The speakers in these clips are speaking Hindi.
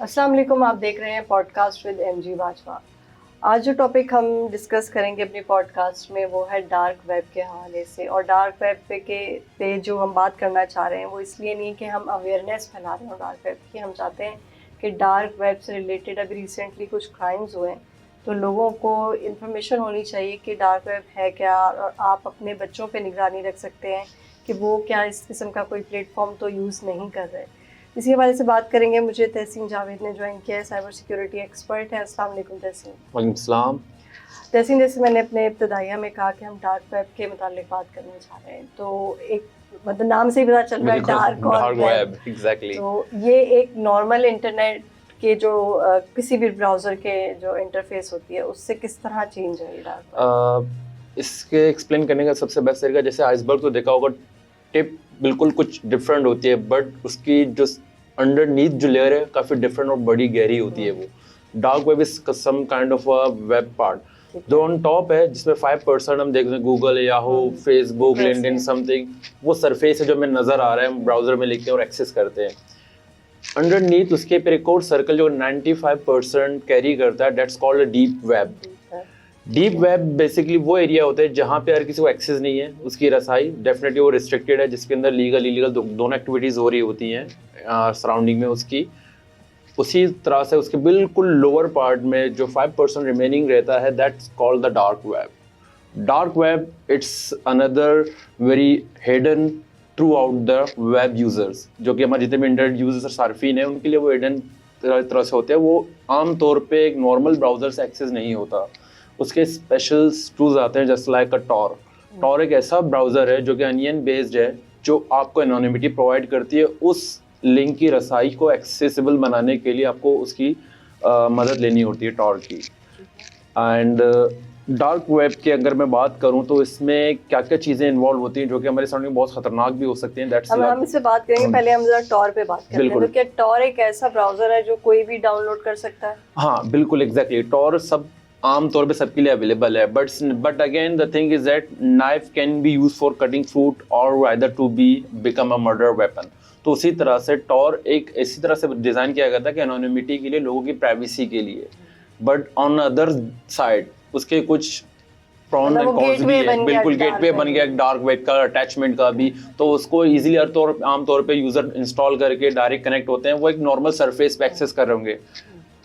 अस्सलाम वालेकुम, आप देख रहे हैं पॉडकास्ट विद एमजी बाजवा। आज जो टॉपिक हम डिस्कस करेंगे अपनी पॉडकास्ट में वो है डार्क वेब के हवाले से। और डार्क वेब पे जो हम बात करना चाह रहे हैं वो इसलिए नहीं कि हम अवेयरनेस फैला रहे हो डार्क वेब की। हम चाहते हैं कि डार्क वेब से रिलेटेड अभी रिसेंटली कुछ क्राइम्स हुए हैं तो लोगों को इन्फॉर्मेशन होनी चाहिए कि डार्क वेब है क्या, और आप अपने बच्चों पे निगरानी रख सकते हैं कि वो क्या इस किस्म का कोई प्लेटफॉर्म तो यूज़ नहीं कर रहे। इसी हवाले से बात करेंगे। मुझे तहसीन जावेद ने ज्वाइन किया है, साइबर सिक्योरिटी एक्सपर्ट है। अस्सलाम वालेकुम तहसीन। वालेकुम सलाम। तहसीन, जैसे मैंने अपने इब्तदाइया में कहा कि हम डार्क वेब के मुतालिक बात करना चाह रहे हैं, तो एक मतलब नाम से ही पता चल रहा है डार्क और वेब। एग्जैक्टली। तो ये एक नॉर्मल इंटरनेट के जो किसी भी ब्राउज़र के जो इंटरफेस होती है उससे किस तरह चेंज है ये डार्क? इसके एक्सप्लेन करने का सबसे बेस्ट तरीका, जैसे आइसबर्ग तो देखा होगा, टिप बिल्कुल कुछ डिफरेंट होती है बट उसकी जो अंडरनीथ जो लेयर है काफ़ी डिफरेंट और बड़ी गहरी होती है। वो dark web is some kind of a web part जो ऑन टॉप है, जिसमें 5% हम देखते हैं Google, Yahoo, Facebook, LinkedIn something, वो सरफेस है जो हमें नज़र आ रहा है, हम ब्राउज़र में लिखते हैं और एक्सेस करते हैं। अंडरनीथ उसके पर एक और सर्कल जो 95% कैरी करता है, that's called deep web. Deep web basically वो एरिया होता है जहाँ पे हर किसी को एक्सेस नहीं है, उसकी रसाई डेफिनेटली वो रिस्ट्रिक्टेड है, जिसके अंदर लीगल इलीगल दोनों एक्टिविटीज़ हो रही होती हैं सराउंडिंग में उसकी। उसी तरह से उसके बिल्कुल लोअर पार्ट में जो 5% रिमेनिंग रहता है, that's called the dark web. Dark web it's another very hidden through out the web users, जो कि हमारे जितने भी इंटरनेट यूजर्स सार्फिन है उनके लिए वो हिडन तरह से होते हैं। वो आम तौर पे एक नॉर्मल ब्राउज़र से एक्सेस नहीं होता, उसके स्पेशल टूल्स आते हैं just like a Tor. Tor एक ऐसा ब्राउज़र है जो कि अनियन बेस्ड है, जो आपको एनोनिमिटी प्रोवाइड करती है। उस लिंक की रसाई को एक्सेसिबल बनाने के लिए आपको उसकी मदद लेनी होती है टॉर की। एंड डार्क वेब की अगर मैं बात करूं तो इसमें क्या क्या चीज़ें इन्वॉल्व होती हैं जो कि हमारे सामने बहुत खतरनाक भी हो सकती हैं। दैट्स हम इससे बात करेंगे, पहले हम जरा टॉर पे बात करते हैं। तो क्या टॉर एक ऐसा ब्राउज़र है जो कोई भी डाउनलोड कर सकता है? हाँ बिल्कुल, एग्जैक्टली। टॉर सब आम तौर पे सबके लिए अवेलेबल है, but again the thing is that knife can be use for cutting fruit और either to be become a murder weapon. तो उसी तरह से टॉर एक इसी तरह से डिज़ाइन किया गया था कि एनोनिमिटी के लिए, लोगों की प्राइवेसी के लिए। बट ऑन अदर साइड उसके कुछ प्रॉन एंड कॉन्स भी है। बिल्कुल, गेटवे बन गया डार्क वेब का, अटैचमेंट का भी। तो उसको इजीली आमतौर पे यूजर इंस्टॉल करके डायरेक्ट कनेक्ट होते हैं, वो एक नॉर्मल सरफेस पे एक्सेस कर रहे होंगे,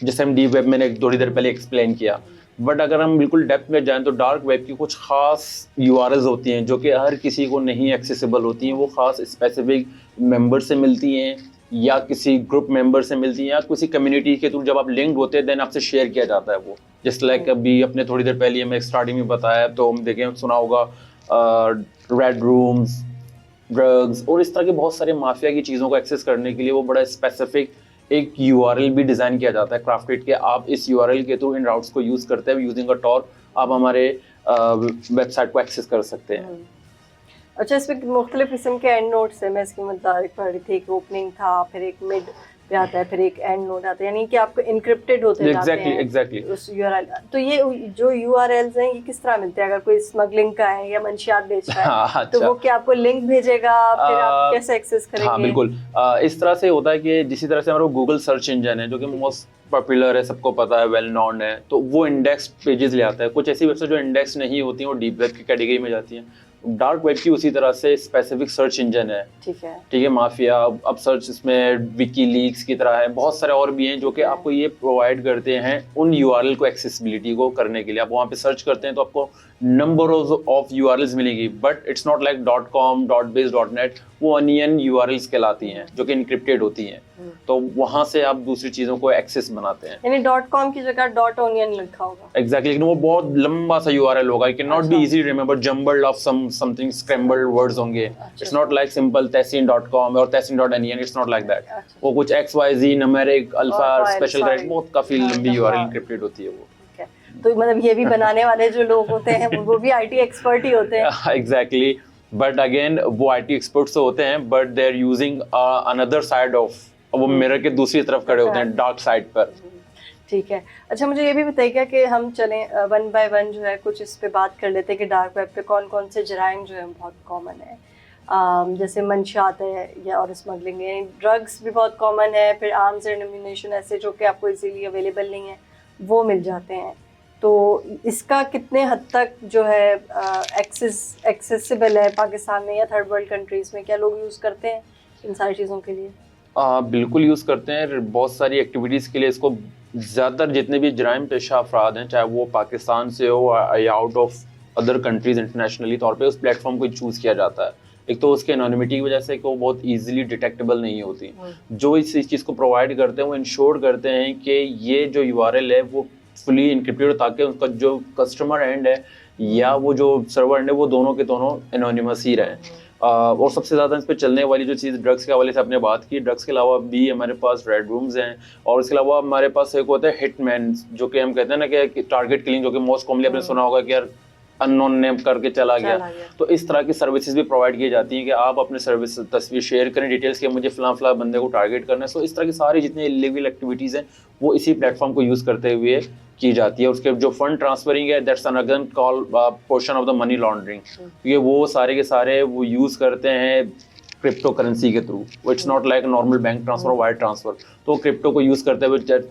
जैसे हम डीप वेब मैंने थोड़ी देर पहले एक्सप्लेन किया। बट अगर हम बिल्कुल डेप्थ में जाएं तो डार्क वेब की कुछ खास यूआरएल्स होती हैं जो कि हर किसी को नहीं एक्सेसिबल होती हैं। वो खास स्पेसिफिक मेंबर से मिलती हैं या किसी ग्रुप मेंबर से मिलती हैं या किसी कम्युनिटी के थ्रू जब आप लिंक्ड होते हैं देन आपसे शेयर किया जाता है वो। जस्ट लाइक अभी अपने थोड़ी देर पहले हमें स्टार्टिंग में बताया, तो हम देखें सुना होगा रेड रूम्स, ड्रग्स और इस तरह के बहुत सारे माफिया की चीज़ों को एक्सेस करने के लिए वो बड़ा स्पेसिफिक एक यूआरएल भी डिज़ाइन किया जाता है, क्राफ्टेड के। आप इस यूआरएल के थ्रू इन राउट्स को यूज़ करते हैं, यूजिंग अ टॉर आप हमारे वेबसाइट को एक्सेस कर सकते हैं। अच्छा, इसमें मुख्तलिफ किस्म के एंड नोट्स है। मैं इसकी मुताबिक पढ़ रही थी, एक ओपनिंग था, फिर एक मिड पे आता है, फिर एक एंड नोट आता है, यानी कि आपको इनक्रिप्टेड होते जाते हैं एग्जैक्टली उस यूआरएल। तो ये जो यूआरएल्स हैं ये किस तरह मिलते हैं? अगर कोई स्मगलिंग का है या मंशियात बेच रहा है अच्छा। तो वो क्या आपको लिंक भेजेगा, फिर आप कैसे एक्सेस करेंगे? हाँ बिल्कुल, इस तरह से होता है कि जिसी तरह से हमारा गूगल सर्च इंजन है जो कि मोस्ट पॉपुलर है, सबको पता है, वेल नोन है, तो वो इंडेक्स पेजेस ले आता है। कुछ ऐसी वेबसाइट जो इंडेक्स नहीं होती हैं वो डीप वेब की कैटेगरी में जाती हैं। डार्क वेब की उसी तरह से स्पेसिफिक सर्च इंजन है। ठीक है, माफिया अब सर्च इसमें विकीलीक्स की तरह है, बहुत सारे और भी हैं जो कि आपको ये प्रोवाइड करते हैं उन यूआरएल को एक्सेसिबिलिटी को करने के लिए। आप वहाँ पे सर्च करते हैं तो आपको नंबर ऑफ यूआरएल्स मिलेगी, but it's not like .com, .biz, .net। वो अनियन यूआरएल्स कहलाती हैं जो कि इनक्रिप्टेड होती हैं। तो वहाँ से आप दूसरी चीज़ों को एक्सेस बनाते हैं। यानी .com की जगह .onion लिखा होगा। एग्जैक्टली, लेकिन वो बहुत लंबा सा यूआरएल होगा, it can not be easy remember, jumbled of something scrambled words होंगे। It's not like simple tehsin.com और tehsin.onion, it's not like that. वो कुछ XYZ numeric alpha special grade, बहुत काफी लंबी यूआरएल इनक्रिप्टेड होती है वो। तो मतलब ये भी बनाने वाले जो लोग होते हैं वो भी आईटी एक्सपर्ट ही होते हैं। एग्जैक्टली, बट अगेन वो आईटी एक्सपर्ट्स तो होते हैं but they are using another side of, वो मिरर के दूसरी तरफ खड़े होते हैं, डार्क साइड पर। ठीक है। अच्छा, मुझे ये भी बताइएगा कि हम चलें वन बाय वन जो है कुछ इस पे बात कर लेते हैं कि डार्क वेब पे कौन कौन से जराइम जो है बहुत कॉमन है। जैसे मंशात है या और स्मगलिंग है, ड्रग्स भी बहुत कॉमन है, फिर आर्म्स एंड एम्यूनेशन ऐसे जो कि आपको इजीली अवेलेबल नहीं है वो मिल जाते हैं। तो इसका कितने हद तक जो है एक्सेसिबल है पाकिस्तान में या थर्ड वर्ल्ड कंट्रीज़ में, क्या लोग यूज़ करते हैं इन सारी चीज़ों के लिए? बिल्कुल यूज़ करते हैं, बहुत सारी एक्टिविटीज़ के लिए इसको। ज़्यादातर जितने भी जराइम पेशा अफराद हैं, चाहे वो पाकिस्तान से हो या out of other countries internationally तौर पे, उस प्लेटफॉर्म को चूज़ किया जाता है। एक तो उसके एनोनिमिटी की वजह से कि वो बहुत ईजिली डिटेक्टेबल नहीं होती। जो इस चीज़ को प्रोवाइड करते हैं वो इंश्योर करते हैं कि ये जो URL है वो फुली इनक्रिप्टेड हो, ताकि उनका जो कस्टमर एंड है या वो जो सर्वर एंड है वो दोनों के दोनों एनोनिमस ही रहें। और सबसे ज़्यादा इस पर चलने वाली जो चीज़ ड्रग्स के हवाले से आपने बात की, ड्रग्स के अलावा भी हमारे पास रेड रूम्स हैं, और इसके अलावा हमारे पास एक होता है हिटमैन, जो कि हम कहते हैं ना कि टारगेट किलिंग, जो कि मोस्ट कॉमनली आपने सुना होगा कि यार अननोन नेम करके चला गया। तो इस तरह की सर्विसेज भी प्रोवाइड की जाती हैं कि आप अपने सर्विस तस्वीर शेयर करें, डिटेल्स के मुझे फ़लाँ बंदे को टारगेट करना है। सो इस तरह की सारी जितनी इलीगल एक्टिविटीज़ हैं वो इसी प्लेटफॉर्म को यूज़ करते हुए की जाती है। उसके जो फंड ट्रांसफरिंग है, that's another call portion of the money laundering, क्योंकि वो सारे के सारे वो यूज़ करते हैं क्रिप्टो करेंसी के through. It's not like normal bank transfer, wire transfer. तो क्रिप्टो को यूज़ करते हुए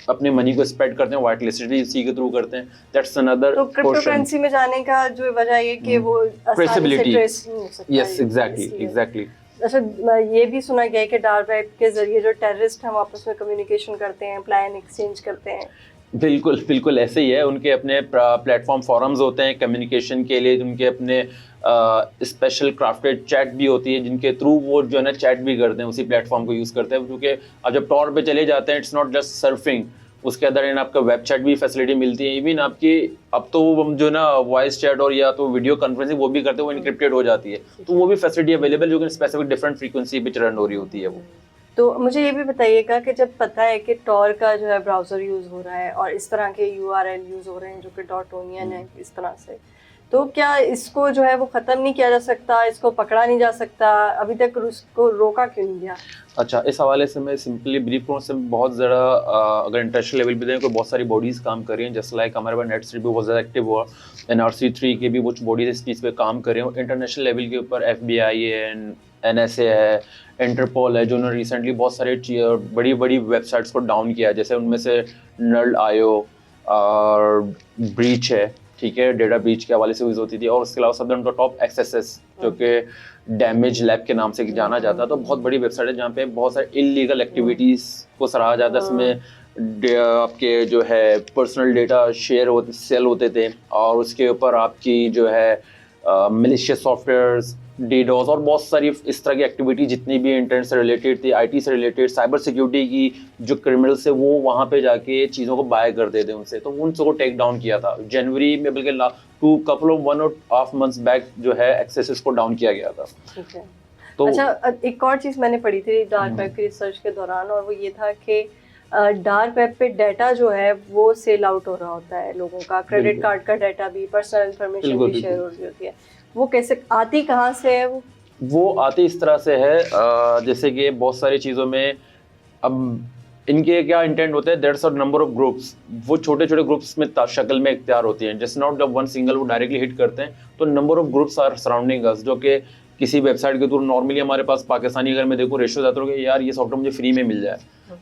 अपने मनी को स्प्रेड करते हैं, वाइट लिस्टेड इसी के थ्रू करते हैं। दैट्स अनदर तो क्रिप्टो करेंसी में जाने का जो वजह ये कि वो आसानी से ट्रेस नहीं हो सकता। Yes, exactly. अच्छा, ये भी सुना गया है कि डार्क वेब के जरिए जो टेररिस्ट हम आपस में कम्युनिकेशन करते हैं, प्लान एक्सचेंज करते हैं। बिल्कुल ऐसे ही है। उनके अपने प्लेटफॉर्म फोरम्स होते हैं कम्युनिकेशन के लिए, उनके अपने स्पेशल क्राफ्टेड चैट भी होती है जिनके थ्रू वो जो है ना चैट भी करते हैं, उसी प्लेटफॉर्म को यूज़ करते हैं। क्योंकि अब जब टॉर पे चले जाते हैं, इट्स नॉट जस्ट सर्फिंग, उसके अंदर इन आपका वेब चैट भी फैसिलिटी मिलती है। इवन आपकी अब तो हम जो ना वॉइस चैट और या तो वीडियो कॉन्फ्रेंसिंग वो भी करते हैं, वो इनक्रिप्टेड हो जाती है। तो वो भी फैसिलिटी अवेलेबल, जो कि स्पेसिफिक डिफरेंट फ्रीक्वेंसी पे रन हो रही होती है वो। तो मुझे ये भी बताइएगा कि जब पता है कि टॉर का जो है ब्राउज़र यूज़ हो रहा है और इस तरह के URL यूज़ हो रहे हैं जो कि .onion है इस तरह से, तो क्या इसको जो है वो ख़त्म नहीं किया जा सकता, इसको पकड़ा नहीं जा सकता? अभी तक उसको रोका क्यों नहीं गया? अच्छा, इस हवाले से मैं सिंपली ब्रीफ करूँ, से बहुत ज़्यादा अगर इंटरनेशनल लेवल पे देखें तो बहुत सारी बॉडीज़ काम कर रही हैं। जैसे लाइक हमारे पास नेट भी बहुत ज़्यादा एक्टिव हुआ, NRC3 के भी कुछ बॉडीज़ इस चीज़ पे काम कर रहे हैं। इंटरनेशनल लेवल के ऊपर FBI है, NSA है, इंटरपोल है, जो उन्होंने रिसेंटली बहुत सारे बड़ी वेबसाइट्स को डाउन किया है। जैसे उनमें से NULL.io और ब्रीच है, ठीक है, डेटा ब्रीच के हवाले से यूज़ होती थी। और उसके अलावा सब टॉप XSS, जो कि डैमेज लैब के नाम से जाना जाता है। तो बहुत बड़ी वेबसाइट है जहाँ पे बहुत सारे इलीगल एक्टिविटीज़ को सराहा जाता है। इसमें आपके जो है पर्सनल डेटा सेल होते थे, और उसके ऊपर आपकी जो है मिलिशियस सॉफ्टवेयर्स, DDoS और बहुत सारी इस तरह की एक्टिविटी जितनी भी इंटरनेट से रिलेटेड थी, IT से रिलेटेड, साइबर सिक्योरिटी की जो क्रिमिनल्स है वो वहाँ पे जाके चीज़ों को बाय करते थे उनसे। तो उन सबको टेक डाउन किया था जनवरी में, बल्कि कपल ऑफ 1.5 months बैक जो है एक्सेस को डाउन किया गया था। ठीक है। तो अच्छा, एक और चीज़ मैंने पढ़ी थी डार्क वेब की रिसर्च के दौरान, और वो ये था कि डार्क वेब पे डाटा जो है वो सेल आउट हो रहा होता है लोगों का, क्रेडिट कार्ड का डाटा भी, पर्सनल इंफॉर्मेशन भी शेयर हो रही होती है। वो कैसे आती, कहाँ से है वो आती इस तरह से है, जैसे कि बहुत सारी चीज़ों में अब इनके क्या इंटेंट होता है, that's a number of groups, वो छोटे छोटे ग्रुप्स में शक्ल में इख्तियार होती हैं। जस्ट नॉट जब वन सिंगल वो डायरेक्टली हिट करते हैं, तो number of groups are surrounding us, जो कि किसी वेबसाइट के थ्रू नॉर्मली हमारे पास पाकिस्तानी अगर मैं देखूँ रेशो जाता है यार ये सॉफ्टवेयर मुझे फ्री में मिल जाए,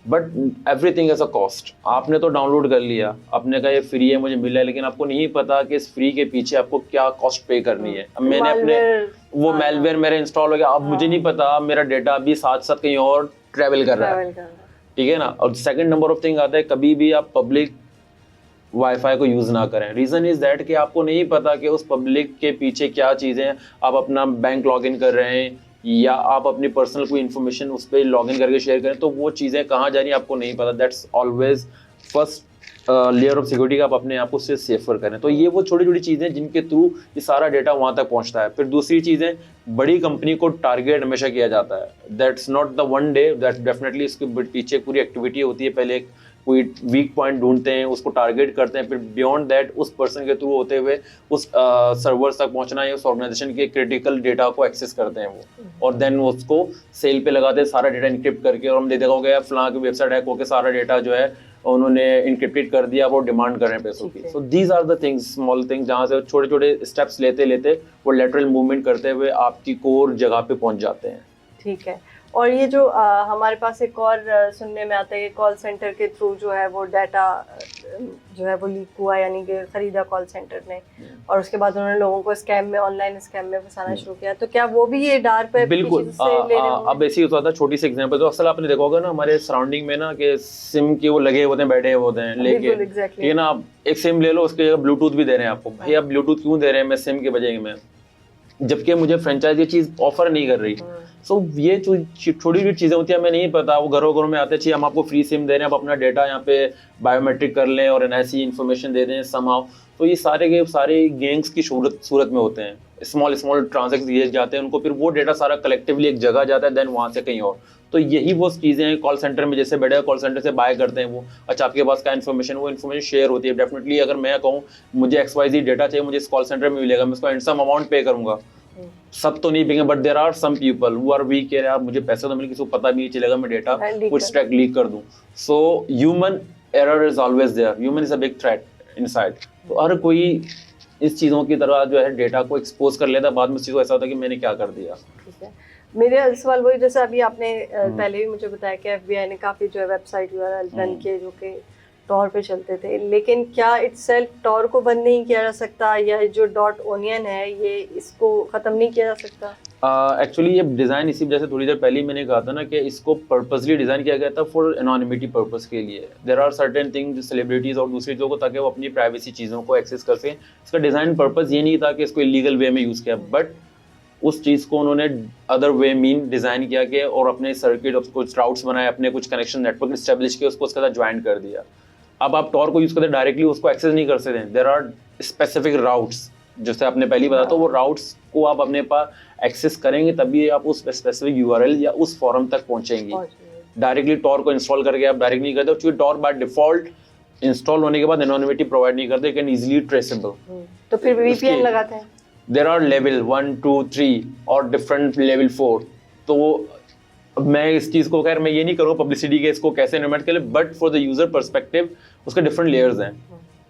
but everything as a cost. आपने तो डाउनलोड कर लिया, आपने कहा ये फ्री है मुझे मिला है, लेकिन आपको नहीं पता कि इस फ्री के पीछे आपको क्या कॉस्ट पे करनी है। अब मैंने अपने वो मेलवेयर मेरे इंस्टॉल हो गया, अब मुझे नहीं पता मेरा डेटा भी साथ साथ कहीं और ट्रेवल कर रहा है, ठीक है ना। और सेकंड नंबर ऑफ थिंग आता है, कभी भी आप पब्लिक वाईफाई को यूज़ ना करें। रीज़न इज़ दैट कि आपको नहीं पता कि उस पब्लिक के पीछे क्या चीज़ें, आप अपना बैंक लॉगिन कर रहे हैं या आप अपनी पर्सनल कोई इन्फॉर्मेशन उस पर लॉगिन करके शेयर करें, तो वो चीज़ें कहाँ जा रही हैं आपको नहीं पता। That's always first layer of security का, आप अपने आप को उससे सेफर करें। तो ये वो छोटी छोटी चीज़ें जिनके थ्रू ये सारा डेटा वहाँ तक पहुँचता है। फिर दूसरी चीज़ें, बड़ी कंपनी को टारगेट हमेशा किया जाता है, that's not the one day, that definitely इसके पीछे पूरी एक्टिविटी होती है। पहले कोई वीक पॉइंट ढूंढते हैं, उसको टारगेट करते हैं, फिर बियॉन्ड दैट उस पर्सन के थ्रू होते हुए उस सर्वर्स तक पहुंचना या उस ऑर्गेनाइजेशन के क्रिटिकल डेटा को एक्सेस करते हैं वो, और देन उसको सेल पे लगाते हैं सारा डेटा इनक्रिप्ट करके। और हम देखा होगा फलां की वेबसाइट हैक होकर सारा डेटा जो है और उन्होंने इनक्रिप्टेड कर दिया, वो डिमांड कर रहे हैं पैसों की। So these are the things, small things, जहाँ से छोटे छोटे स्टेप्स लेते लेते वो लेटरल मूवमेंट करते हुए आपकी कोर जगह पे पहुंच जाते हैं। ठीक है। और ये जो हमारे पास एक और सुनने में आता है कि कॉल सेंटर के थ्रू जो है वो डाटा जो है वो लीक हुआ, यानी कि खरीदा कॉल सेंटर ने और उसके बाद उन्होंने लोगों को स्कैम में, ऑनलाइन स्कैम में फंसाना शुरू किया। तो क्या वो भी ये डार्क वेब बिल्कुल से ले रहे होंगे? अब ऐसे ही होता था। छोटी सी एग्जांपल, तो अक्सर आपने देखा होगा ना हमारे सराउंडिंग में ना कि सिम के वो लगे होते हैं, बैठे होते हैं लेके, ठीक है ना, आप एक सिम ले लो, उसके जगह ब्लूटूथ भी दे रहे हैं आपको। भाई आप ब्लूटूथ क्यों दे रहे हैं मैं सिम के बजाय में, जबकि मुझे फ्रेंचाइज ये चीज ऑफर नहीं कर रही। सो ये जो छोटी छोटी चीजें होती है हमें नहीं पता, वो घरों घरों में आते चाहिए हम आपको फ्री सिम दे रहे हैं, आप अपना डेटा यहाँ पे बायोमेट्रिक कर लें और एनआईसी इन्फॉर्मेशन दे दें समहाउ। तो ये सारे के सारे गैंग्स की सूरत में होते हैं, स्मॉल ट्रांजैक्शन दिए जाते हैं उनको, फिर वो डेटा सारा कलेक्टिवली एक जगह जाता है, देन वहाँ से कहीं और। तो यही वो चीज़ें हैं कॉल सेंटर में, जैसे बड़े कॉल सेंटर से बाय करते हैं वो, अच्छा आपके पास क्या इन्फॉर्मेशन, वो इन्फॉर्मेशन शेयर होती है। डेफिनेटली अगर मैं कहूँ मुझे XYZ डेटा चाहिए, मुझे इस कॉल सेंटर में मिलेगा, मैं उसको हैंडसम अमाउंट पे करूँगा। सब तो नहीं पिएंगे, but there are some people who are weak, यार मुझे पैसे तो मिले, किसी को पता भी नहीं चलेगा, मैं डेटा कुछ स्टैक लीक कर दूं। So human error is always there, human is a big threat inside. तो हर कोई इस चीज़ों की तरह जो है डेटा को एक्सपोज कर लेता, बाद में इस चीज़ को ऐसा होता है कि मैंने क्या कर दिया। ठीक है। मेरे सवाल वही, जैसे अभी आपने पहले भी मुझे बताया कि FBI ने काफ़ी जो है वेबसाइट URL रन किए जो कि टॉर पे चलते थे, लेकिन क्या इटसेल्फ टॉर को बंद नहीं किया जा सकता, या जो .onion है ये इसको ख़त्म नहीं किया जा सकता? एक्चुअली ये डिज़ाइन इसी वजह से थोड़ी देर पहले ही मैंने कहा था ना कि इसको पर्पसली डिज़ाइन किया गया था फॉर एनोनिमिटी पर्पस के लिए। There are certain things celebrities और दूसरी चीज़ों को, ताकि वो अपनी प्राइवेसी चीज़ों को एक्सेस कर सकें। इसका डिज़ाइन पर्पस ये नहीं था कि इसको इलीगल वे में यूज़ किया, बट उस चीज़ को उन्होंने अदर वे मीन डिज़ाइन किया कि और अपने सर्किट कुछ राउट्स बनाए, अपने कुछ कनेक्शन नेटवर्क इस्टेब्लिश किए, उसको उसके साथ ज्वाइन कर दिया। अब आप टॉर को यूज़ करते डायरेक्टली उसको एक्सेस नहीं कर सकते। देयर आर स्पेसिफिक राउट्स, जैसे आपने पहले बताया, तो वो राउट्स को आप अपने पास एक्सेस करेंगे तभी आप उस स्पेसिफिक URL या उस फॉरम तक पहुंचेंगे। डायरेक्टली टॉर को इंस्टॉल करके आप डायरेक्ट नहीं करते, क्योंकि टॉर बाय डिफॉल्ट इंस्टॉल होने के बाद एनोनिमिटी प्रोवाइड नहीं करते, कैन इजीली ट्रेसेबल। तो फिर VPN लगाते हैं? देयर आर लेवल 1 2 3 और डिफरेंट लेवल 4। तो मैं इस चीज़ को, खैर मैं ये नहीं करूँगा पब्लिसिटी के इसको कैसे इम्प्लीमेंट करें, but for the user perspective उसके डिफरेंट लेयर्स हैं।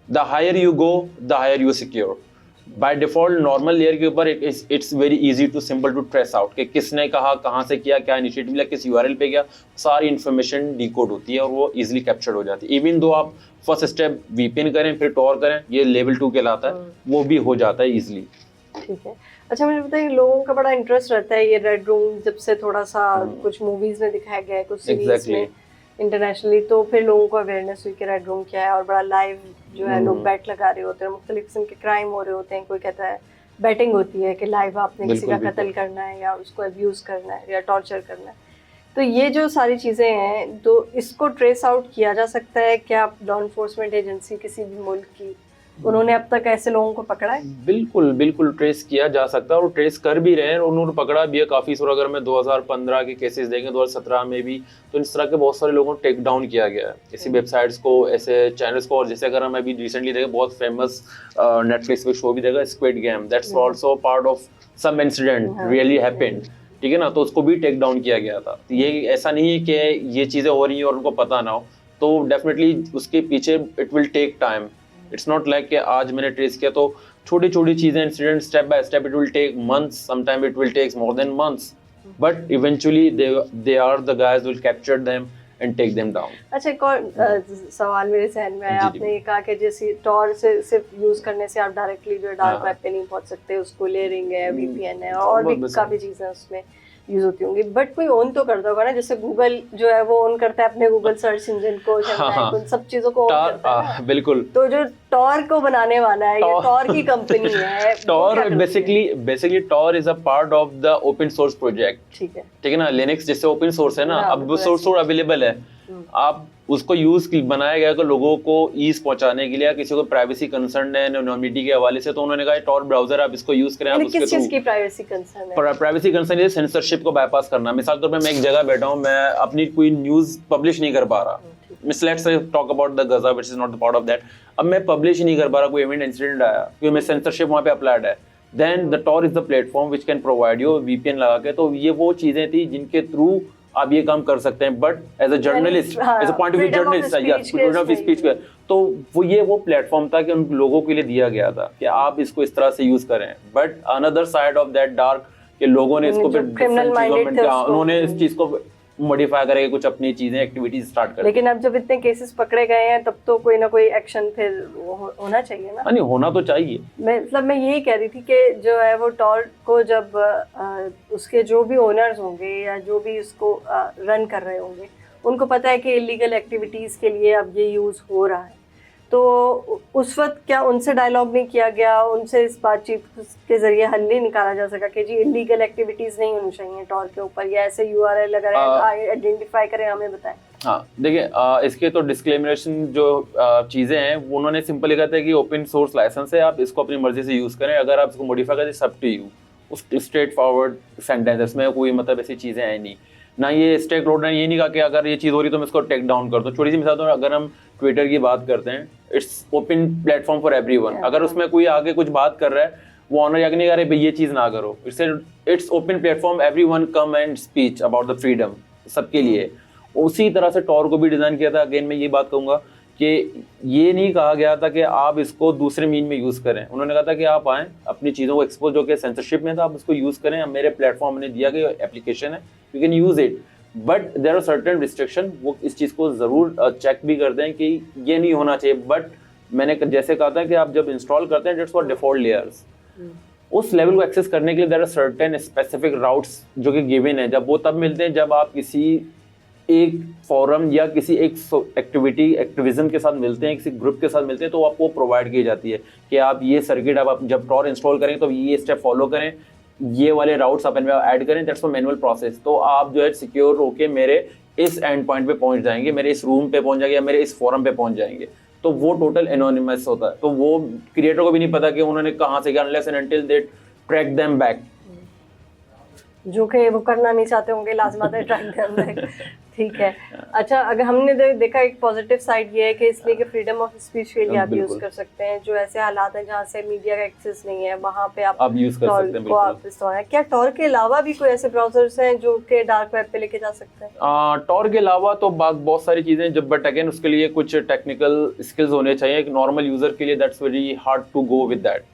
The higher you go the higher you secure. By default normal layer के ऊपर it's very easy to simple to trace out कि किसने कहा, कहाँ से किया, क्या इनिशिएटिव लिया, किस URL पे गया, सारी इन्फॉर्मेशन डिकोड होती है और वो इजीली कैप्चर्ड हो जाती है। इवन दो आप फर्स्ट स्टेप VPN करें फिर टॉर करें, ये लेवल 2 कहलाता है, वो भी हो जाता है इजीली। ठीक है। अच्छा मुझे बताइए, लोगों का बड़ा इंटरेस्ट रहता है ये रेड रूम, जब से थोड़ा सा कुछ मूवीज में दिखाया गया है, कुछ सीरीज में इंटरनेशनली, तो फिर लोगों को अवेयरनेस हुई कि रेड रूम क्या है, और बड़ा लाइव जो है लोग बैट लगा रहे होते हैं, मुख्तलिफ किस्म के क्राइम हो रहे होते हैं। कोई कहता है बैटिंग होती है कि लाइव आपने किसी का कत्ल करना है या उसको अब्यूज करना है या टॉर्चर करना है। तो ये जो सारी चीज़ें हैं, तो इसको ट्रेस आउट किया जा सकता है क्या? लॉ एनफोर्समेंट एजेंसी किसी भी मुल्क की, उन्होंने अब तक ऐसे लोगों को पकड़ा है? बिल्कुल बिल्कुल ट्रेस किया जा सकता है और ट्रेस कर भी रहे हैं, उन्होंने पकड़ा भी है काफ़ी। और अगर मैं 2015 के केसेस देखें, 2017 में भी, तो इस तरह के बहुत सारे लोगों को टेक डाउन किया गया है, ऐसी वेबसाइट्स को, ऐसे चैनल्स को। और जैसे अगर हम अभी रिसेंटली देखें, बहुत फेमस नेटफ्लिक्स पे शो भी देखा, Squid Game, that's also part of some incident really happened, ठीक है ना, तो उसको भी टेक डाउन किया गया था। तो ये ऐसा नहीं है कि ये चीज़ें हो रही हैं और उनको पता ना हो, तो डेफिनेटली उसके पीछे it will take time. It's not like कि आज मैंने ट्रेस किया तो छोटी छोटी चीज़ें, incident, step by step, it will take months, sometime it will take more than months, but eventually they are the guys will capture them and take them down. अच्छा, एक और सवाल मेरे जहन में आया, आपने ये कहा कि जैसे टॉर से सिर्फ यूज करने से आप डायरेक्टली जो डार्क वेब पे नहीं पहुंच सकते, उसको लेयरिंग है, VPN है और भी काफ़ी चीज़ें उसमें यूज होती होंगी, बट कोई ऑन तो करता होगा ना, जैसे गूगल जो है वो ऑन करता है अपने गूगल सर्च इंजन को, उन सब चीजों को ऑन करता है। बिल्कुल। तो जो टॉर को बनाने वाला है, ये टॉर की कंपनी है। Tor basically Tor is a part of the open source project, ठीक है ना। लिनक्स जैसे ओपन सोर्स है ना, अब सोर्स अवेलेबल है, आप उसको यूज बनाया गया लोगों को ईज पहुंचाने के लिए, किसी को प्राइवेसी कंसर्न है एनोनिमिटी के हवाले से, तो उन्होंने कहा टॉर ब्राउजर आप इसको यूज करें। आप उसके किस चीज की प्राइवेसी कंसर्न है? प्राइवेसी कंसर्न है सेंसरशिप को बाईपास करना। मिसाल तौर पे मैं एक जगह बैठा हूं, मैं अपनी कोई न्यूज पब्लिश नहीं कर पा रहा, let's say talk about the Gaza which is not the part of that. अब मैं पब्लिश नहीं कर पा रहा, कोई इवेंट इंसिडेंट आया क्योंकि मैं सेंसरशिप वहां पे अप्लाइड है, then the Tor is the platform which can provide you VPN लगा के। तो ये वो चीजें थी जिनके थ्रू आप ये काम कर सकते हैं, but as a journalist, as a point of view journalist, freedom of speech का, तो वो प्लेटफॉर्म था कि उन लोगों के लिए दिया गया था कि आप इसको इस तरह से यूज करें। But another side of that dark के लोगों ने इसको उन्होंने इस चीज को मॉडिफाई करके कुछ अपनी चीजें एक्टिविटीज स्टार्ट कर। लेकिन अब जब इतने केसेस पकड़े गए हैं तब तो कोई ना कोई एक्शन फिर होना चाहिए ना। नहीं, होना तो चाहिए। मैं यही कह रही थी कि जो है वो टॉर को जब उसके जो भी ओनर्स होंगे या जो भी उसको रन कर रहे होंगे उनको पता है कि इलीगल एक्टिविटीज के लिए अब ये यूज हो रहा है, तो उस वक्त क्या उनसे डायलॉग नहीं किया गया, उनसे इस बातचीत के जरिए हल नहीं निकाला जा सका कि जी इलीगल एक्टिविटीज नहीं होनी चाहिए टॉर के ऊपर, या ऐसे यूआरएल अगर आइडेंटिफाई करें हमें बताएं। हाँ देखिए, इसके तो डिस्क्लेमरेशन जो चीज़ें हैं वो उन्होंने सिंपली कहते हैं कि ओपन सोर्स लाइसेंस है, आप इसको अपनी मर्जी से यूज़ करें, अगर आप इसको मॉडिफाई करें सब टू यू। उस स्ट्रेट फॉरवर्ड सेंटेंस, इसमें कोई मतलब ऐसी चीज़ें हैं नहीं ना, ये स्टेक रोड ने ये नहीं कहा कि अगर ये चीज़ हो रही तो मैं इसको टेक डाउन कर दूँ। छोटी सी मिसाल, तो अगर हम ट्विटर की बात करते हैं, it's open platform for everyone, अगर उसमें कोई आगे कुछ बात कर रहा है वो ऑनर जाके नहीं कह रहे भाई ये चीज़ ना करो, it's open platform, everyone come and speech about the freedom, सबके लिए। उसी तरह से टॉर को भी डिज़ाइन किया था। अगेन मैं ये बात कहूँगा कि ये नहीं कहा गया था कि आप इसको दूसरे मीन में यूज़ करें, उन्होंने कहा था कि आप आएँ अपनी चीज़ों को एक्सपोज जो कि सेंसरशिप में था आप उसको यूज़ करें, मेरे प्लेटफॉर्म ने दिया गया एप्लीकेशन है, you can use it, but there are certain restriction. वो इस चीज़ को ज़रूर चेक भी करते हैं कि ये नहीं होना चाहिए। बट मैंने जैसे कहा था कि आप जब इंस्टॉल करते हैं, दैट्स फॉर डिफॉल्ट लेयर्स, उस लेवल को एक्सेस करने के लिए there are certain specific routes जो कि गिवन है। जब वो तब मिलते हैं जब आप किसी एक फोरम या किसी एक एक्टिविज्म के साथ मिलते हैं, किसी ग्रुप के साथ मिलते हैं, तो आपको प्रोवाइड की जाती है कि आप ये सर्किट आप जब टॉर इंस्टॉल करें तो ये स्टेप फॉलो करें, ये वाले राउट्स आप ऐड करें, दैट्स फॉर मैनुअल प्रोसेस। तो आप जो है सिक्योर होके मेरे इस एंड पॉइंट पे पहुंच जाएंगे, मेरे इस रूम पे पहुंच जाएंगे या मेरे इस फोरम पे पहुंच जाएंगे। तो वो टोटल एनोनिमस होता है, तो वो क्रिएटर को भी नहीं पता कि उन्होंने कहाँ से किया, unless and until they track them back, जो कि वो करना नहीं चाहते होंगे, लाजमत है ट्रैक देम बैक। ठीक है। अच्छा, अगर हमने देखा एक पॉजिटिव साइड ये है कि इसलिए कि फ्रीडम ऑफ स्पीच के लिए आप यूज कर सकते हैं, जो ऐसे हालात हैं जहाँ से मीडिया का एक्सेस नहीं है वहाँ पे आप यूज कर सकते हैं। आप इस्तेमाल, क्या टॉर के अलावा भी कोई ऐसे ब्राउजर्स हैं जो कि डार्क वेब पे लेके जा सकते हैं? टॉर के अलावा तो बहुत सारी चीजें, जब बट अगेन उसके लिए कुछ टेक्निकल स्किल्स होने चाहिए। एक नॉर्मल यूजर के लिए that's very hard to go with that,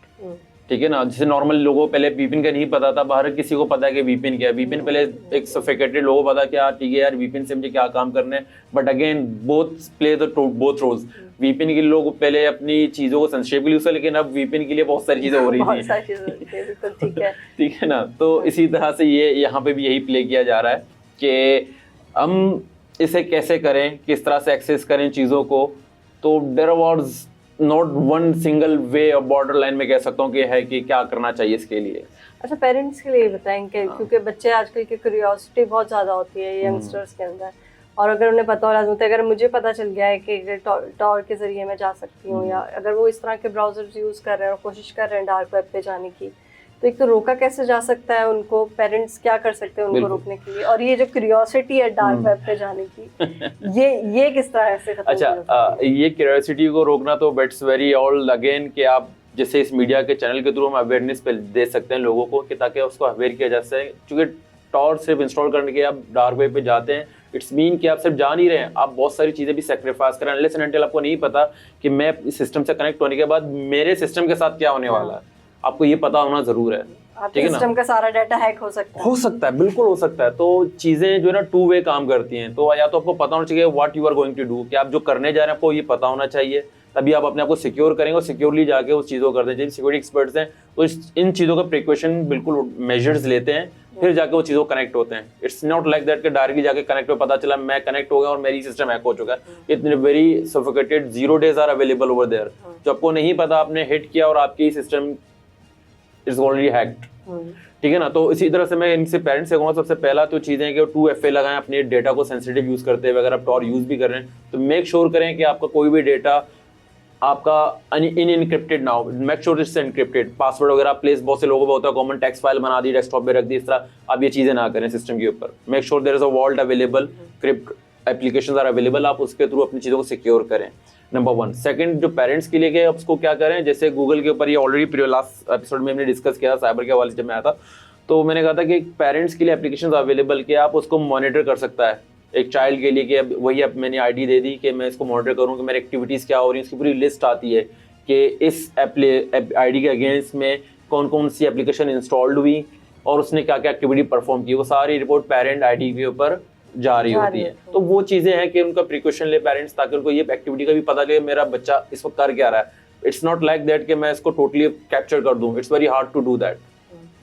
ठीक है ना। जैसे नॉर्मल लोगों को पहले वीपीएन का नहीं पता था, बाहर किसी को पता है कि वीपीएन क्या है। वीपीएन पहले एक सफिकेटेड लोगों को पता कि यार ठीक है यार वीपीएन से मुझे क्या काम करना है, but again both play the both roles. VPN के लोग पहले अपनी चीजों को संक्षेप के लिए यूज कर, लेकिन अब वीपीएन के लिए बहुत सारी चीजें हो रही थी, ठीक है ना। तो इसी तरह से ये यहाँ पे भी यही प्ले किया जा रहा है कि हम इसे कैसे करें, किस तरह से एक्सेस करें चीज़ों को। तो there was not one single way of border line में कह सकता हूँ कि है कि क्या करना चाहिए इसके लिए। अच्छा, पेरेंट्स के लिए बताएं कि क्योंकि बच्चे आजकल की क्यूरियोसिटी बहुत ज़्यादा होती है यंगस्टर्स के अंदर, और अगर उन्हें पता हो रहा है, अगर मुझे पता चल गया है कि टॉर के जरिए मैं जा सकती हूँ, या अगर वो इस तरह के ब्राउजर्स यूज़ कर रहे हैं और कोशिश कर रहे हैं डार्क वेब पे जाने की, तो एक तो रोका कैसे जा सकता है उनको, पेरेंट्स क्या कर सकते हैं उनको रोकने के लिए, और ये जो क्यूरियोसिटी है डार्क वेब पे जाने की ये किस तरह से खत्म? अच्छा, ये क्यूरियोसिटी को रोकना तो बेट्स वेरी ऑल अगेन कि आप जैसे इस मीडिया के चैनल के थ्रू हम अवेयरनेस पे दे सकते हैं लोगों को, कि ताकि उसको अवेयर किया जा सके। क्योंकि टॉर सिर्फ इंस्टॉल करने के आप डार्क वेब पे जाते हैं, इट्स मीन कि आप सिर्फ जा नहीं रहे हैं, आप बहुत सारी चीज़ें भी सेक्रीफाइस करें, अनलेस एंड अनटिल आपको नहीं पता कि मैं इस सिस्टम से कनेक्ट होने के बाद मेरे सिस्टम के साथ क्या होने वाला है, आपको ये पता होना जरूर है, ठीक है ना। सिस्टम का सारा डाटा हैक हो सकता है, बिल्कुल हो सकता है। तो चीजें जो है ना टू वे काम करती हैं। तो या तो आपको पता होना चाहिए what you are going to do, कि आप जो करने जा रहे हैं आपको ये पता होना चाहिए, तभी आप अपने आप को सिक्योर करेंगे और सिक्योरली जाके उस चीज़ों को करते हैं। जब सिक्योरिटी एक्सपर्ट्स हैं तो इन चीज़ों का प्रिकॉशन बिल्कुल मेजर्स लेते हैं, फिर जाके वो चीज़ों कनेक्ट होते हैं। इट्स नॉट लाइक दैट कि डायरेक्टली जाके कनेक्ट हो, पता चला मैं कनेक्ट हो गया और मेरी सिस्टम हैक हो चुका है। इतने very suffocated 0 days are available over there, जो आपको नहीं पता आपने हिट किया और आपकी सिस्टम इज ऑलरेडी हैक्ड, ठीक है ना। तो इसी तरह से मैं इनसे पेरेंट्स से कहूँगा, सबसे पहला तो चीज़ें हैं कि 2FA लगाएं अपने डेटा को सेंसिटिव यूज़ करते हुए। अगर आप टॉर यूज़ भी कर रहे हैं तो मेक श्योर करें कि आपका कोई भी डेटा आपका इनक्रिप्टेड ना हो, make sure it's encrypted. Password वगैरह प्लेस बहुत से लोगों को होता है, कॉमन टेक्स्ट फाइल बना दी, डेस्कटॉप पे रख दी, इस तरह आप ये चीज़ें ना करें सिस्टम के ऊपर। Make sure there is a vault available, crypt applications are available, आप उसके थ्रू अपनी चीज़ों को सिक्योर करें, नंबर 1। सेकंड, जो पेरेंट्स के लिए कि उसको क्या करें, जैसे गूगल के ऊपर ये ऑलरेडी लास्ट एपिसोड में हमने डिस्कस किया साइबर के हवाले से जब मैं आया था, तो मैंने कहा था कि पेरेंट्स के लिए एप्लीकेशन अवेलेबल कि आप उसको मॉनिटर कर सकता है एक चाइल्ड के लिए, कि अब वही अब मैंने आईडी दे दी कि मैं इसको मॉनिटर करूँ कि मेरी एक्टिविटीज़ क्या हो रही हैं, उसकी पूरी लिस्ट आती है कि इस आईडी के अगेंस्ट में कौन कौन सी एप्लीकेशन इंस्टॉल्ड हुई और उसने क्या क्या एक्टिविटी परफॉर्म की, वो सारी रिपोर्ट पेरेंट आईडी के ऊपर जा रही होती है। तो वो चीज़ें हैं कि उनका प्रिकॉशन ले पेरेंट्स, ताकि उनको ये एक्टिविटी का भी पता लगे मेरा बच्चा इस वक्त कर क्या रहा है। इट्स नॉट लाइक दैट कि मैं इसको टोटली कैप्चर कर दूं, it's very hard to do that.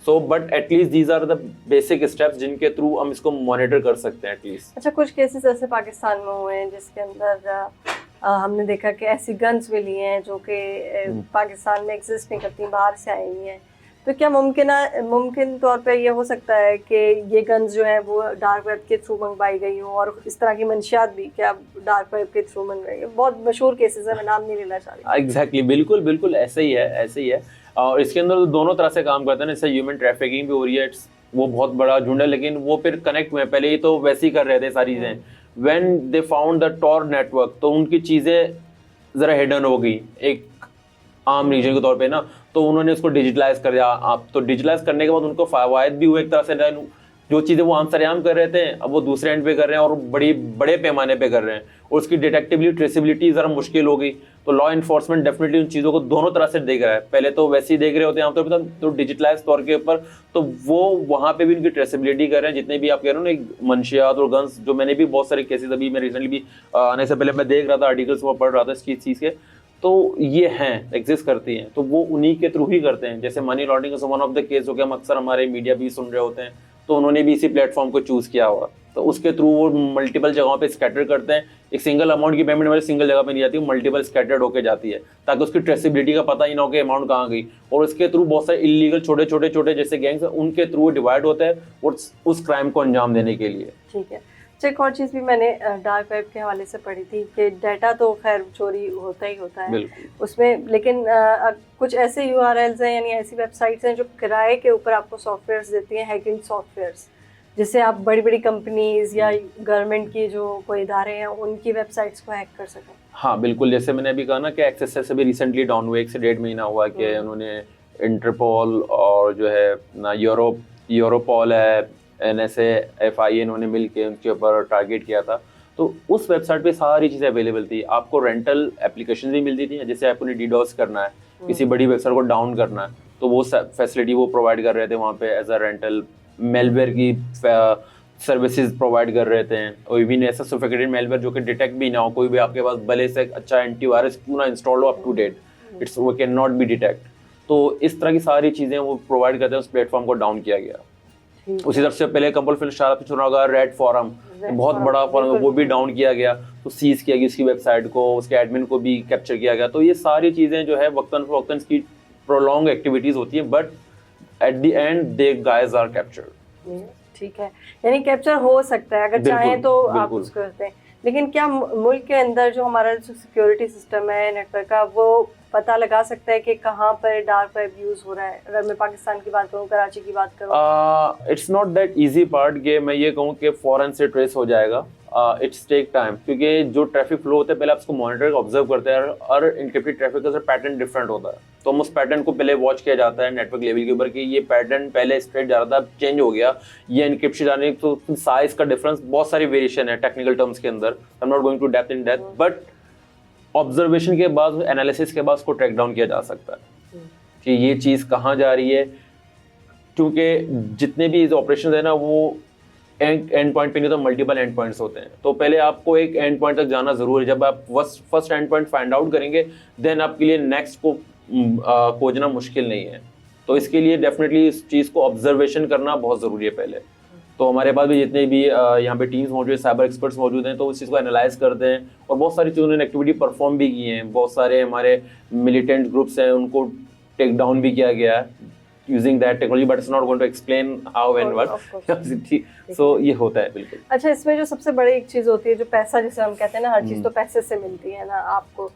So but at least these are the basic steps जिनके थ्रू हम इसको मॉनिटर कर सकते हैं एटलीस्ट। अच्छा, कुछ केसेस ऐसे पाकिस्तान में हुए हैं जिसके अंदर हमने देखा कि ऐसी गन्स मिली हैं जो कि पाकिस्तान में एग्जिस्ट नहीं करती, बाहर से आई हुई हैं। तो क्या मुमकिन तौर पे ये हो सकता है कि ये गन्स जो है वो डार्क वेब के थ्रू मंगवाई गई हो, और इस तरह की मंशियात भी क्या डार्क वेब के थ्रू मंगवाई है? बहुत मशहूर केसेस है, मैं नाम नहीं लेना चाह रही। एग्जैक्टली, बिल्कुल बिल्कुल ऐसे ही है। और इसके अंदर दोनों तरह से काम करते हैं, जैसे ह्यूमन ट्रैफिकिंग भी हो रही है, वो बहुत बड़ा झुंड है, लेकिन वो फिर कनेक्ट हुए, पहले ही तो वैसे ही कर रहे थे सारी चीज़ें। When they found the Tor network, तो उनकी चीज़ें ज़रा हिडन हो गई एक आम रीजन के तौर पे ना, तो उन्होंने उसको डिजिटलाइज कर दिया। आप तो डिजिटलाइज करने के बाद उनको फायदा भी हुए एक तरह से, जो चीज़ें वो आम सरेआम कर रहे थे अब वो दूसरे एंड पे कर रहे हैं और बड़े पैमाने पे कर रहे हैं, और उसकी डिटेक्टिबिलिटी ट्रेसिबिलिटी ज़रा मुश्किल हो गई। तो लॉ इन्फोर्समेंट डेफिनेटली उन चीज़ों को दोनों तरह से देख रहा है, पहले तो वैसे ही देख रहे होते हैं आमतौर पर, तो डिजिटलाइज तौर के ऊपर तो वो वहाँ पे भी उनकी ट्रेसिबिलिटी कर रहे हैं। जितने भी आप कह रहे हो ना मंशियात और गन्स, जो मैंने भी बहुत सारे केसेस अभी मैं रिसेंटली भी आने से पहले मैं देख रहा था, आर्टिकल्स वो पढ़ रहा था इस चीज़ के, तो ये हैं एग्जिस्ट करती हैं, तो वो उन्हीं के थ्रू ही करते हैं। जैसे money laundering one of the case हो गया, हम अक्सर हमारे मीडिया भी सुन रहे होते हैं, तो उन्होंने भी इसी प्लेटफॉर्म को चूज़ किया हुआ, तो उसके थ्रू वो मल्टीपल जगहों पे स्कैटर करते हैं। एक सिंगल अमाउंट की पेमेंट हमारी सिंगल जगह पे नहीं जाती, वो मल्टीपल स्कैटर्ड होकर जाती है, ताकि उसकी ट्रेसिबिलिटी का पता ही ना हो कि अमाउंट कहाँ गई। और उसके थ्रू बहुत सारे इलीगल छोटे जैसे गैंग्स हैं, उनके थ्रू डिवाइड होता है और उस क्राइम को अंजाम देने के लिए। ठीक है। एक और चीज़ भी मैंने डार्क वेब के हवाले से पढ़ी थी कि डाटा तो खैर चोरी होता ही होता है उसमें, लेकिन कुछ ऐसे URLs हैं, यानी ऐसी वेबसाइट्स हैं जो किराए के ऊपर आपको सॉफ्टवेयर्स देती हैं, हैकिंग सॉफ्टवेयर्स, जिससे आप बड़ी बड़ी कंपनीज या गवर्नमेंट की जो कोई इदारे हैं उनकी वेबसाइट्स को हैक कर सकें। हाँ बिल्कुल, जैसे मैंने अभी कहा ना कि एक्सेस से भी रिसेंटली डाउन हुए, 1 से 1.5 महीना हुआ कि उन्होंने इंटरपोल और जो है ना यूरोपोल है, NSA FIA, इन्होंने मिल के उनके ऊपर टारगेट किया था। तो उस वेबसाइट पे सारी चीज़ें अवेलेबल थी, आपको रेंटल एप्लीकेशन भी मिलती थी, जैसे आपने DDoS करना है, किसी बड़ी वेबसाइट को डाउन करना है, तो वो फैसिलिटी वो प्रोवाइड कर रहे थे वहाँ पे एज अ रेंटल। मेलवेयर की सर्विसेज प्रोवाइड कर रहे थे, और इवन ऐसा सोफिस्टिकेटेड मेलवेयर जो कि डिटेक्ट भी ना हो, कोई भी आपके पास भले से अच्छा एंटीवायरस क्यों ना इंस्टॉल हो अप टू डेट, इट्स वो कैन नॉट बी डिटेक्ट। तो इस तरह की सारी चीज़ें वो प्रोवाइड करते हैं, उस प्लेटफॉर्म को डाउन किया गया। उसी तरफ से पहले कंपल फिल्म स्टार पे सुना होगा रेड फोरम, बहुत बड़ा फोरम, वो भी डाउन किया गया, तो सीज किया गया उसकी वेबसाइट को, उसके एडमिन को भी कैप्चर किया गया। तो ये सारी चीज़ें जो है वक्तन फवक्तन की प्रोलॉन्ग एक्टिविटीज़ होती हैं, but at the end they guys are captured. ठीक है, यानी कैप्चर हो सकता है अगर चाहें तो आप उसको करते हैं। लेकिन क्या मुल्क के अंदर जो हमारा जो सिक्योरिटी सिस्टम है नेटवर्क का, वो पता लगा सकता है कि कहाँ पर डार्क वेब यूज़ हो रहा है? अगर मैं पाकिस्तान की बात करूँ, कराची की बात करूँ, it's not that easy part कि मैं ये कहूँ कि फ़ौरन से ट्रेस हो जाएगा। इट्स टेक टाइम, क्योंकि जो ट्रैफिक फ्लो होता है पहले आप उसको मॉनिटर ऑब्जर्व करते हैं, और इनक्रिप्टेड ट्रैफिक का पैटर्न डिफरेंट होता है, तो हम उस पैटर्न को पहले वॉच किया जाता है नेटवर्क लेवल के ऊपर कि ये पैटर्न पहले स्ट्रेट जा रहा था, चेंज हो गया, ये इनक्रिप्शन जाने तो साइज का डिफरेंस, बहुत सारी वेरिएशन है टेक्निकल टर्म्स के अंदर, I am not going to depth in depth, but observation के बाद, एनालिसिस के बाद उसको ट्रैक डाउन किया जा सकता है कि ये चीज़ कहाँ जा रही है, क्योंकि जितने भी ऑपरेशन है ना वो एंड पॉइंट पे नहीं, तो मल्टीपल एंड पॉइंट्स होते हैं, तो पहले आपको एक एंड पॉइंट तक जाना जरूर है। जब आप first and point find out करेंगे, देन आपके लिए नेक्स्ट को खोजना मुश्किल नहीं है। तो इसके लिए डेफिनेटली इस चीज़ को ऑब्जर्वेशन करना बहुत ज़रूरी है पहले। तो हमारे पास भी जितने भी यहाँ पे टीम्स मौजूद है, साइबर एक्सपर्ट्स मौजूद हैं, तो उस चीज़ को एनालाइज करते हैं, और बहुत सारी चीज़ों ने एक्टिविटी परफॉर्म भी की हैं। बहुत सारे हमारे मिलिटेंट ग्रुप्स हैं, उनको टेक डाउन भी किया गया है using that technology, but it's not going to explain how and what. So ये होता है बिल्कुल। अच्छा, इसमें जो सबसे बड़ी एक चीज़ होती है, जो पैसा, जिसे हम कहते हैं ना, हर चीज़ तो पैसे से मिलती है ना आपको,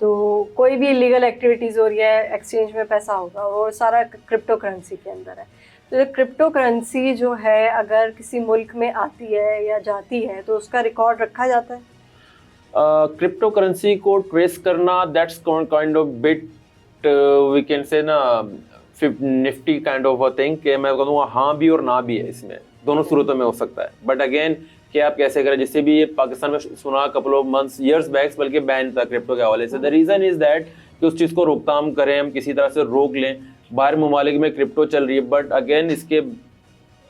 तो कोई भी इलीगल एक्टिविटीज़ हो रही है, एक्सचेंज में पैसा होगा, वो सारा क्रिप्टो करेंसी के अंदर है। तो क्रिप्टो करेंसी जो है अगर किसी मुल्क में आती है या जाती है, तो उसका रिकॉर्ड रखा जाता है? क्रिप्टो करेंसी को ट्रेस करना, that's kind of bit we can say ना nifty kind of a thing कि मैं कहूँगा हाँ भी और ना भी है, इसमें दोनों सूरतों में हो सकता है। बट अगेन कि आप कैसे करें, जिससे भी ये पाकिस्तान में सुना couple of months years back बल्कि बैन था क्रिप्टो के हवाले से। द रीजन इज दैट कि उस चीज़ को रोकथाम करें, हम किसी तरह से रोक लें। बाहर ममालिक में क्रिप्टो चल रही है, बट अगेन इसके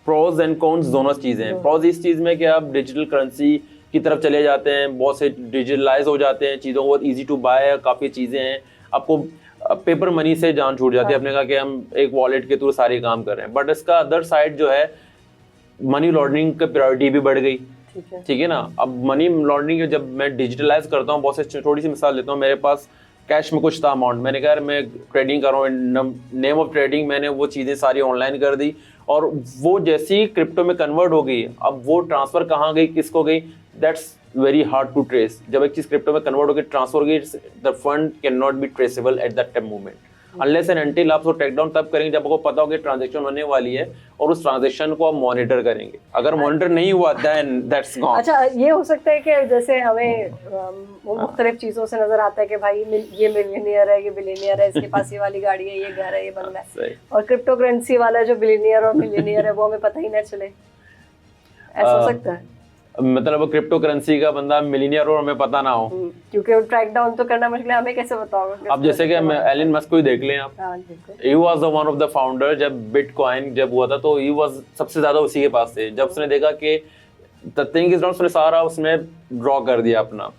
प्रोज एंड कॉन्स दोनों चीज़ें हैं। प्रोज इस चीज़ में कि आप डिजिटल करेंसी की तरफ चले जाते हैं, बहुत से डिजिटलाइज हो जाते हैं, चीज़ों को बहुत ईजी टू बाय, काफ़ी चीज़ें हैं, आपको पेपर मनी से जान छूट जाती है। आपने कहा कि हम एक वॉलेट के थ्रू सारे काम कर रहे हैं, बट इसका अदर साइड जो है मनी लॉन्ड्रिंग की प्रायोरिटी भी बढ़ गई। ठीक है ना। अब मनी लॉन्ड्रिंग जब मैं डिजिटलाइज करता हूँ, बहुत से छोटी सी मिसाल देता हूँ, मेरे पास कैश में कुछ था अमाउंट, मैंने कहा मैं ट्रेडिंग कर रहा हूँ, नेम ऑफ ट्रेडिंग, मैंने वो चीज़ें सारी ऑनलाइन कर दी और वो जैसी क्रिप्टो में कन्वर्ट हो गई, अब वो ट्रांसफर कहाँ गई, किसको गई, that's very hard to trace. जब एक चीज़ क्रिप्टो में कन्वर्ट हो गई, ट्रांसफर हो गई, the fund can not B traceable at that moment unless and until आप उसको ट्रैक डाउन तब करेंगे जब आपको पता हो कि ट्रांजैक्शन होने वाली है और उस ट्रांजैक्शन को आप मॉनिटर करेंगे। अगर मॉनिटर नहीं हुआ देन दैट्स गॉन। अच्छा, ये हो सकता है कि जैसे हमें मुख्तलिफ चीज़ों से नजर आता है कि भाई ये मिलियनियर है, ये बिलियनियर है, इसके पास ये वाली गाड़ी है, ये घर है, ये बंगला है, और क्रिप्टो करेंसी वाला जो बिलियनियर और मिलियनियर है वो हमें पता ही ना चले, ऐसा हो सकता है? मतलब क्रिप्टो करेंसी का बंदा मिलियनियर और हमें पता ना हो, क्योंकि वो ट्रैक डाउन तो करना मुश्किल है, हमें कैसे बताओगे? अब जैसे कि एलन मस्क को ही देख लें आप, he was the one of the founder. जब बिटकॉइन जब हुआ था तो ही वाज सबसे ज्यादा उसी के पास थे। जब उसने देखा कि द थिंग इज नॉट, उसने सारा उसमें ड्रॉ कर दिया अपना।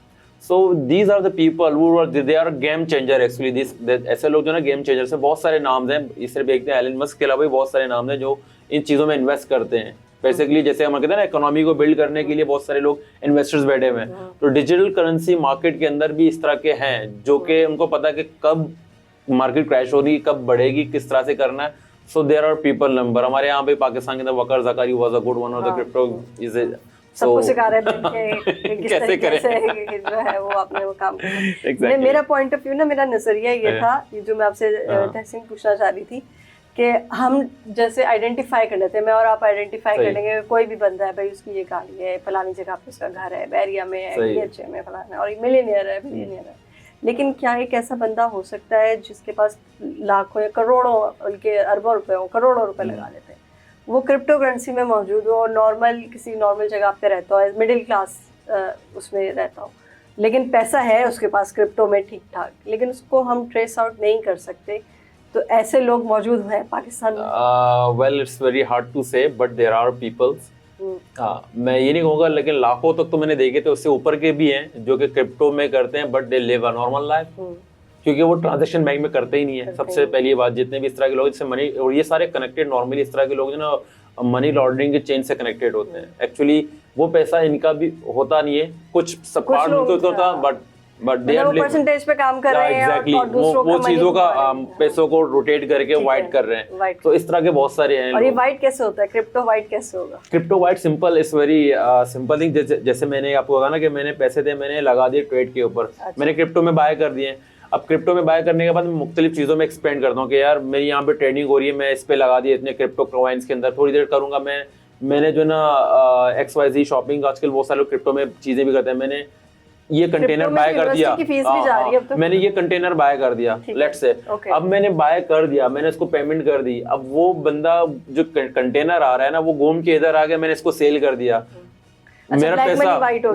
So these are the people who they are game changer actually. This ऐसे लोग जो ना गेम चेंजर से बहुत सारे नाम हैं, इस सिर्फ एक एलन मस्क के अलावा भी बहुत सारे नाम हैं जो इन चीजों में इन्वेस्ट करते हैं। बेसिकली जैसे हम कहते हैं ना, इकोनॉमी को बिल्ड करने के लिए बहुत सारे लोग इन्वेस्टर्स बैठे हुए हैं, तो डिजिटल करेंसी मार्केट के अंदर भी इस तरह के हैं जो कि उनको पता है कि कब मार्केट क्रैश हो रही है, कब बढ़ेगी, किस तरह से करना है। So there are people number. हमारे यहाँ पे पाकिस्तान के अंदर Waqar Zakari was a good one of the crypto is सबको सिखा रहे थे कि कैसे जो है वो आपने वो काम किया। मेरा पॉइंट ऑफ व्यू ना, मेरा नजरिया ये था, ये जो मैं आपसे तहसीन पूछना चाह रही थी कि हम जैसे आइडेंटिफाई कर लेते हैं, मैं और आप आइडेंटिफाई कर लेंगे, कोई भी बंदा है भाई उसकी ये गाड़ी है, फलानी जगह पे उसका घर है, बैरिया में है, DHA में फलाना, और मिलियनियर है, बिलियनियर है। लेकिन क्या एक ऐसा बंदा हो सकता है जिसके पास लाखों या करोड़ों, बल्कि अरबों रुपए हो, करोड़ों रुपए लगा लेते हैं, वो क्रिप्टो करेंसी में मौजूद हो और नॉर्मल किसी नॉर्मल जगह पे रहता हो, मिडिल क्लास उसमें रहता हो, लेकिन पैसा है उसके पास क्रिप्टो में ठीक ठाक, लेकिन उसको हम ट्रेस आउट नहीं कर सकते, तो ऐसे लोग मौजूद हैं पाकिस्तान में? Well it's very hard to say, but there are peoples. मैं ये नहीं कहूँगा, लेकिन लाखों तक तो मैंने देखे थे, उससे ऊपर के भी हैं जो कि क्रिप्टो में करते हैं, but they live a normal life, क्योंकि वो ट्रांजैक्शन बैंक में करते ही नहीं है। सबसे पहली बात, जितने भी इस तरह के लोग जिससे मनी, और ये सारे कनेक्टेड नॉर्मली इस तरह के लोग जो ना मनी लॉन्ड्रिंग के चेन से कनेक्टेड होते हैं। एक्चुअली वो पैसा इनका भी होता नहीं है, कुछ सब पार्ट उनको होता, बट दे आर परसेंटेज पे काम कर रहे हैं, एग्जैक्टली वो चीजों का पैसों को रोटेट करके वाइट कर रहे हैं। तो इस तरह के बहुत सारे हैं। और ये वाइट कैसे होता है, क्रिप्टो वाइट कैसे होगा? Crypto white simple, it's very simple thing. जैसे मैंने आपको कहा ना कि मैंने पैसे थे, मैंने लगा दिए ट्रेड के ऊपर, मैंने क्रिप्टो में बाय कर दिए। अब क्रिप्टो में बाय करने के बाद मैं मुख्तलिफ चीज़ों में एक्सपेंड करता हूँ कि यार मेरी यहाँ पे ट्रेडिंग हो रही है, मैं इस पे लगा दिए इतने क्रिप्टो कॉइन्स के अंदर, थोड़ी देर करूँगा मैंने जो ना XYZ शॉपिंग, आजकल बहुत सारे लोग क्रिप्टो में चीज़ें भी करते हैं। मैंने ये कंटेनर बाय कर दिया, मैंने ये कंटेनर बाय कर दिया, लेट्स से, अब मैंने बाय कर दिया, मैंने इसको पेमेंट कर दी। अब वो बंदा जो कंटेनर आ रहा है ना, वो घूम के इधर आ गया, मैंने इसको सेल कर दिया, मेरा पैसा वाइट हो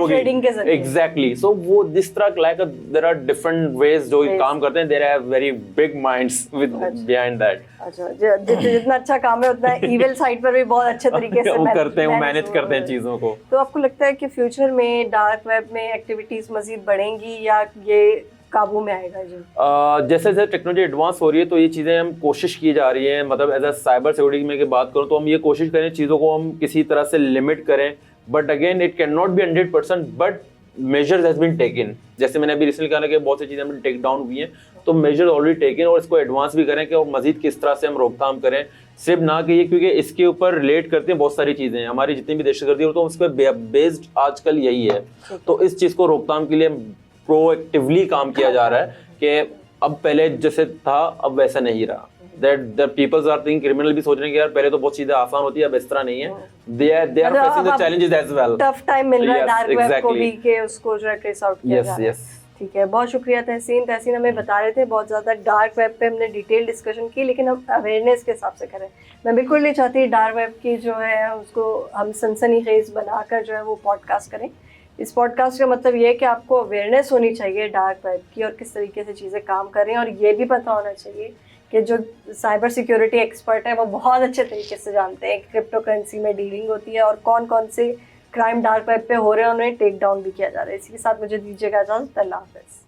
गया। एग्जैक्टली। सो वो जिस तरह like there are different ways जो काम करते हैं, there have very big minds with behind that. अच्छा, जितना अच्छा काम है उतना इविल साइड पर भी बहुत अच्छे तरीके से वो करते हैं, वो मैनेज करते हैं चीजों को। तो आपको लगता है कि फ्यूचर में डार्क वेब में एक्टिविटीज मजीद बढ़ेंगी या ये काबू में आएगा? जी, जैसे जैसे टेक्नोलॉजी एडवांस हो रही है तो ये चीज़ें हम कोशिश की जा रही हैं, मतलब एज अ साइबर सिक्योरिटी में की बात करूँ तो हम ये कोशिश करें चीज़ों को हम किसी तरह से लिमिट करें, but again it can not be 100%, but measures has been taken. जैसे मैंने अभी रिसेंटली कहा कि बहुत सी चीज़ें टेक डाउन हुई हैं, तो मेजर ऑलरेडी टेकन, और इसको एडवांस भी करें कि और मजीद किस तरह से हम रोकथाम करें। सिर्फ ना कि ये, क्योंकि इसके ऊपर रिलेट करते हैं बहुत सारी चीज़ें, हमारी जितनी भी दहशतगर्दी हो तो उस पर बेस्ड आजकल यही है। तो इस चीज़ को रोकथाम के लिए प्रोएक्टिवली काम किया जा रहा है कि अब पहले जैसे था अब वैसा नहीं रहा। That the people are thinking, criminal भी सोच रहे हैं कि यार पहले तो बहुत चीजें आसान होती है, अब इस तरह नहीं है। They are facing the challenges as well. Tough time मिल रहा है डार्क वेब को भी कि उसको जो है ट्रेस आउट किया जा रहा है। Yes. ठीक है, बहुत शुक्रिया तहसीन। तहसीन हमें बता रहे थे बहुत ज़्यादा डार्क वेब पे हमने डिटेल डिस्कशन की, लेकिन हम अवेयरनेस के हिसाब से करें। मैं बिल्कुल नहीं चाहती डार्क वेब की जो है उसको हम सनसनीखेज बनाकर जो है वो पॉडकास्ट करें। इस पॉडकास्ट का मतलब ये है कि आपको अवेयरनेस होनी चाहिए डार्क वेब की और किस तरीके से चीज़ें काम कर रही हैं, और ये भी पता होना चाहिए कि जो साइबर सिक्योरिटी एक्सपर्ट है वो बहुत अच्छे तरीके से जानते हैं क्रिप्टो करेंसी में डीलिंग होती है और कौन कौन से क्राइम डार्क वेब पे हो रहे हैं, उन्हें टेक डाउन भी किया जा रहा है। इसी के साथ मुझे दीजिएगा इजाज़त। अल्लाह हाफ़िज़।